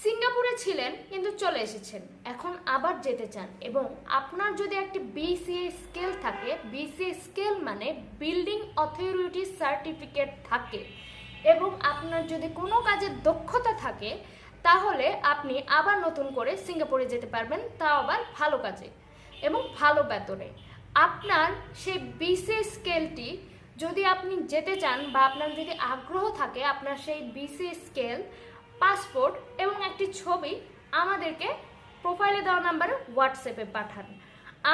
সিঙ্গাপুরে ছিলেন কিন্তু চলে এসেছেন, এখন আবার যেতে চান এবং আপনার যদি একটি বিসিএ স্কেল থাকে, বিসিএ স্কেল মানে বিল্ডিং অথরিটি সার্টিফিকেট থাকে, এবং আপনার যদি কোনো কাজের দক্ষতা থাকে, তাহলে আপনি আবার নতুন করে সিঙ্গাপুরে যেতে পারবেন, তাও আবার ভালো কাজে এবং ভালো বেতনে। আপনার সেই বিসিএ স্কেলটি যদি আপনি যেতে চান বা আপনার যদি আগ্রহ থাকে, আপনার সেই বিসিএ স্কেল, পাসপোর্ট এবং একটি ছবি আমাদেরকে প্রোফাইলে দেওয়া নাম্বারে হোয়াটসঅ্যাপে পাঠান।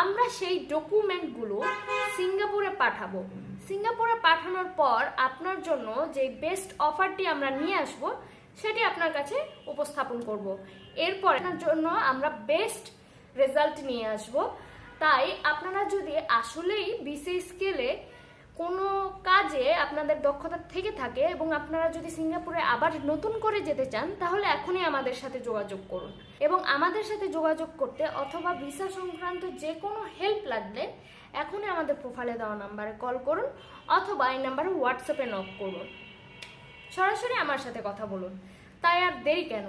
আমরা সেই ডকুমেন্টগুলো সিঙ্গাপুরে পাঠাবো। সিঙ্গাপুরে পাঠানোর পর আপনার জন্য যে বেস্ট অফারটি আমরা নিয়ে আসব সেটি আপনার কাছে উপস্থাপন করব। এরপর আপনার জন্য আমরা বেস্ট রেজাল্ট নিয়ে আসব। তাই আপনারা যদি আসলেই বিসিএ স্কেলে কোনো কাজে আপনাদের দক্ষতা থেকে থাকে এবং আপনারা যদি সিঙ্গাপুরে আবার নতুন করে যেতে চান, তাহলে এখনই আমাদের সাথে যোগাযোগ করুন। এবং আমাদের সাথে যোগাযোগ করতে অথবা ভিসা সংক্রান্ত যে কোনো হেল্প লাগলে এখনই আমাদের প্রোফাইলে দেওয়া নাম্বারে কল করুন অথবা এই নাম্বারে হোয়াটসঅ্যাপে নক করুন, সরাসরি আমার সাথে কথা বলুন। তাই আর দেরি কেন?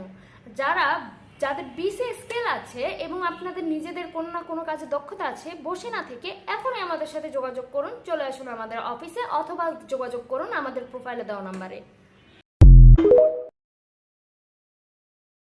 যাদের বিসিএ স্কেল আছে এবং আপনাদের নিজেদের কোনো না কোনো কাজে দক্ষতা আছে, বসে না থেকে এখনই আমাদের সাথে যোগাযোগ করুন, চলে আসুন আমাদের অফিসে অথবা যোগাযোগ করুন আমাদের প্রোফাইলে দেওয়া নাম্বারে।